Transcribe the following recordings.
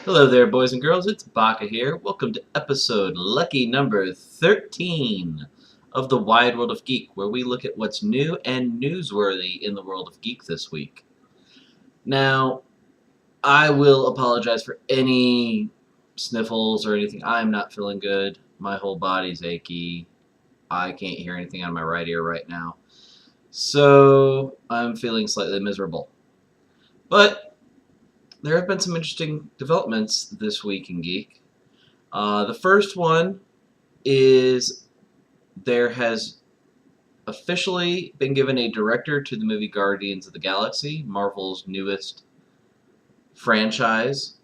Hello there, boys and girls. It's Baka here. Welcome to episode lucky number 13 of the Wide World of Geek, where we look at what's new and newsworthy in the world of geek this week. Now, I will apologize for any sniffles or anything. I'm not feeling good. My whole body's achy. I can't hear anything out of my right ear right now. So, I'm feeling slightly miserable. But there have been some interesting developments this week in Geek. The first one is there has officially been given a director to the movie Guardians of the Galaxy, Marvel's newest franchise,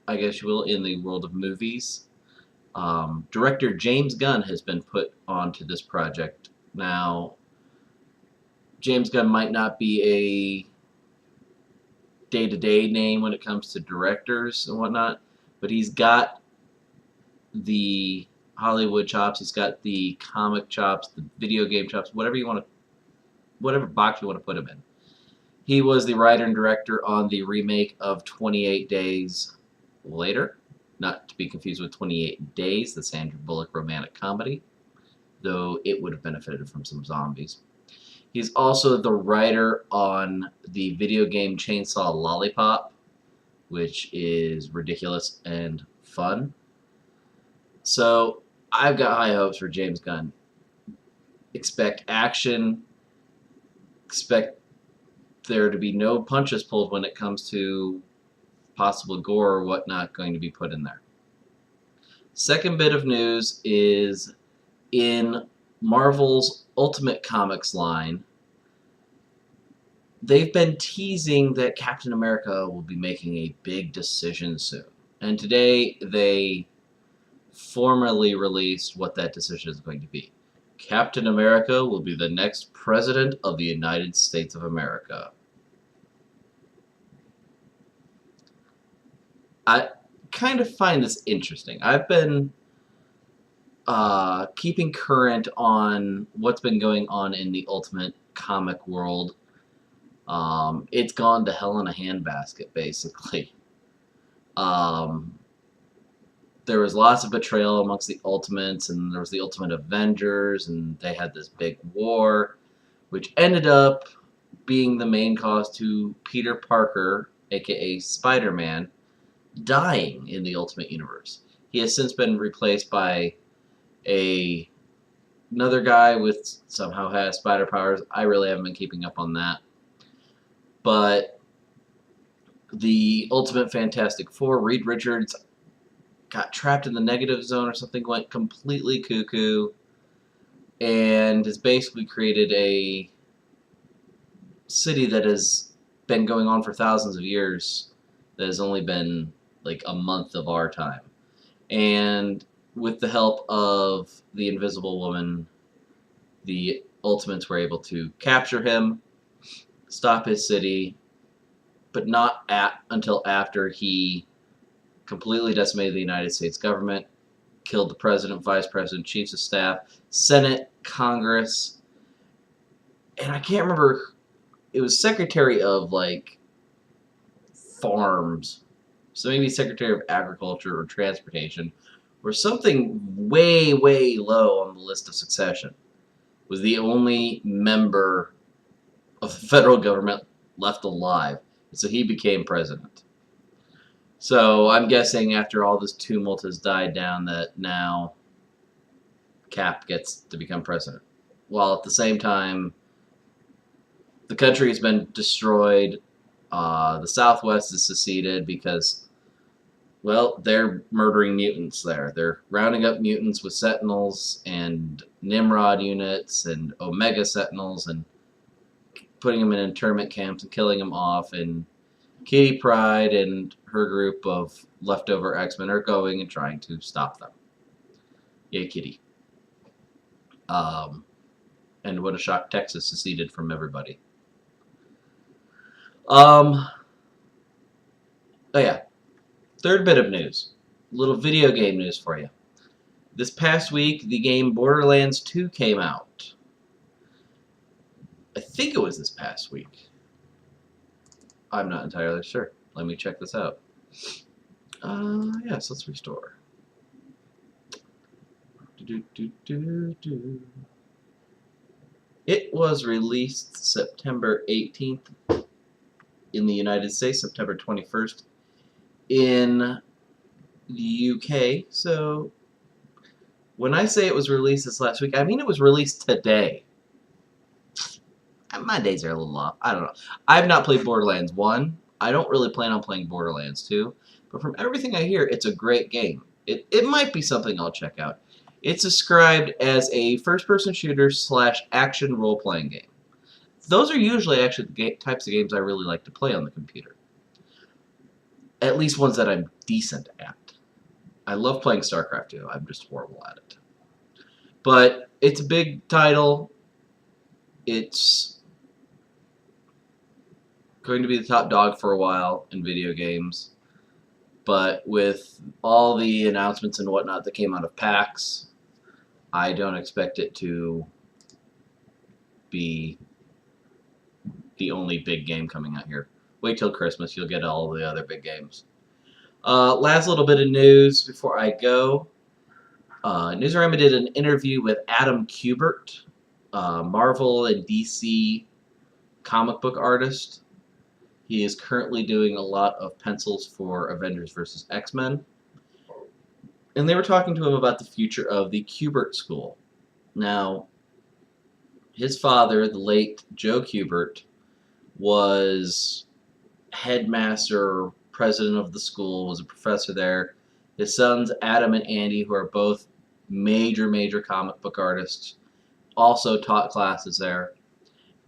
I guess you will, in the world of movies. Director James Gunn has been put onto this project. Now, James Gunn might not be a day-to-day name when it comes to directors and whatnot, but he's got the Hollywood chops, he's got the comic chops, the video game chops, whatever box you want to put him in. He was the writer and director on the remake of 28 Days Later, not to be confused with 28 Days, the Sandra Bullock romantic comedy, though it would have benefited from some zombies. He's also the writer on the video game Chainsaw Lollipop, which is ridiculous and fun. So I've got high hopes for James Gunn. Expect action. Expect there to be no punches pulled when it comes to possible gore or whatnot going to be put in there. Second bit of news is in Marvel's Ultimate Comics line, they've been teasing that Captain America will be making a big decision soon. And today they formally released what that decision is going to be. Captain America will be the next president of the United States of America. I kind of find this interesting. I've been keeping current on what's been going on in the Ultimate comic world. It's gone to hell in a handbasket, basically. There was lots of betrayal amongst the Ultimates, and there was the Ultimate Avengers, and they had this big war, which ended up being the main cause to Peter Parker, aka Spider-Man, dying in the Ultimate Universe. He has since been replaced by another guy with somehow has spider powers. I really haven't been keeping up on that. But the Ultimate Fantastic Four, Reed Richards, got trapped in the negative zone or something, went completely cuckoo, and has basically created a city that has been going on for thousands of years that has only been like a month of our time. And with the help of the Invisible Woman, the Ultimates were able to capture him, stop his city, but not until after he completely decimated the United States government, killed the president, vice president, chiefs of staff, Senate, Congress, and I can't remember, it was Secretary of, like, Farms, so maybe Secretary of Agriculture or Transportation, or something way, way low on the list of succession, was the only member of the federal government left alive, so he became president. So I'm guessing after all this tumult has died down that now Cap gets to become president. While at the same time, the country has been destroyed. The Southwest is seceded because, well, they're murdering mutants there. They're rounding up mutants with Sentinels and Nimrod units and Omega Sentinels and putting them in internment camps and killing them off. And Kitty Pryde and her group of leftover X-Men are going and trying to stop them. Yay, Kitty. And what a shock, Texas seceded from everybody. Oh yeah. Third bit of news. A little video game news for you. This past week, the game Borderlands 2 came out. I think it was this past week. I'm not entirely sure. Let me check this out. Yes, let's restore. Do. It was released September 18th in the United States, September 21st in the UK. So when I say it was released this last week, I mean it was released today. My days are a little off. I don't know. I've not played Borderlands 1. I don't really plan on playing Borderlands 2. But from everything I hear, it's a great game. It might be something I'll check out. It's described as a first-person shooter slash action role-playing game. Those are usually actually the types of games I really like to play on the computer. At least ones that I'm decent at. I love playing StarCraft 2. I'm just horrible at it. But it's a big title. It's going to be the top dog for a while in video games. But with all the announcements and whatnot that came out of PAX, I don't expect it to be the only big game coming out here. Wait till Christmas, you'll get all the other big games. Last little bit of news before I go. Newsarama did an interview with Adam Kubert, Marvel and DC comic book artist. He is currently doing a lot of pencils for Avengers vs. X-Men. And they were talking to him about the future of the Kubert School. Now, his father, the late Joe Kubert, was headmaster, president of the school, was a professor there. His sons, Adam and Andy, who are both major comic book artists, also taught classes there.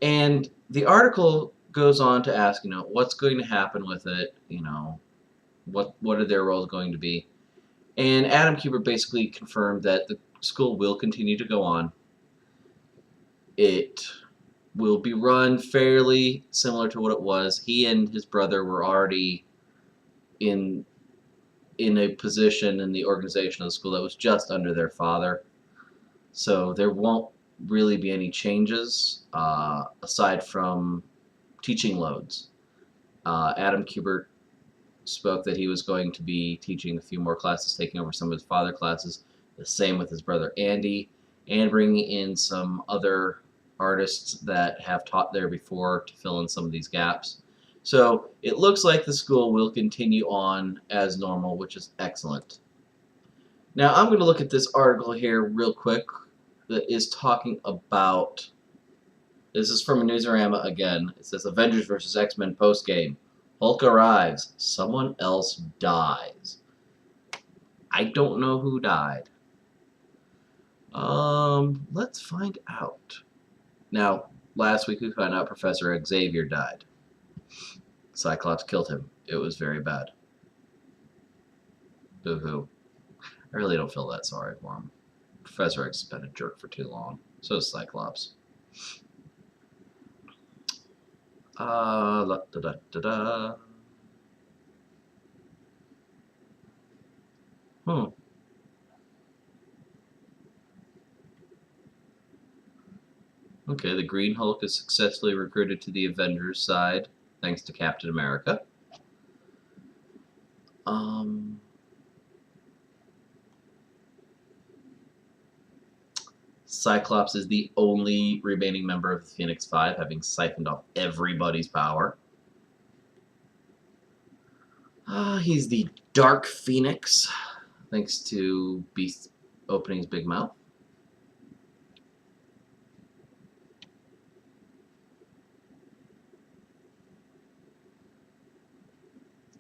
And the article goes on to ask, what's going to happen with it, what are their roles going to be. And Adam Kubert basically confirmed that the school will continue to go on. It will be run fairly similar to what it was. He and his brother were already in a position in the organization of the school that was just under their father. So there won't really be any changes aside from teaching loads. Adam Kubert spoke that he was going to be teaching a few more classes, taking over some of his father classes, the same with his brother Andy, and bringing in some other artists that have taught there before to fill in some of these gaps. So it looks like the school will continue on as normal, which is excellent. Now I'm going to look at this article here real quick that is talking about, this is from Newsarama again. It says Avengers vs. X-Men post-game. Hulk arrives. Someone else dies. I don't know who died. Let's find out. Now, last week we found out Professor Xavier died. Cyclops killed him. It was very bad. Boo-hoo. I really don't feel that sorry for him. Professor X has been a jerk for too long. So is Cyclops. Da-da-da-da. Okay, the Green Hulk is successfully recruited to the Avengers side, thanks to Captain America. Cyclops is the only remaining member of the Phoenix Five, having siphoned off everybody's power. He's the Dark Phoenix, thanks to Beast opening his big mouth.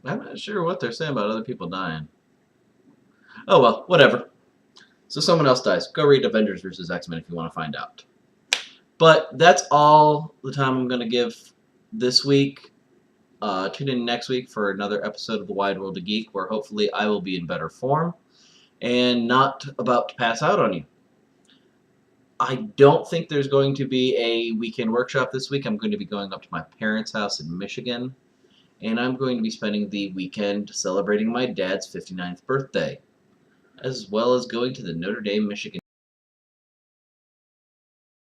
I'm not sure what they're saying about other people dying. Oh well, whatever. So someone else dies. Go read Avengers vs. X-Men if you want to find out. But that's all the time I'm going to give this week. Tune in next week for another episode of The Wide World of Geek, where hopefully I will be in better form and not about to pass out on you. I don't think there's going to be a weekend workshop this week. I'm going to be going up to my parents' house in Michigan, and I'm going to be spending the weekend celebrating my dad's 59th birthday, as well as going to the Notre Dame, Michigan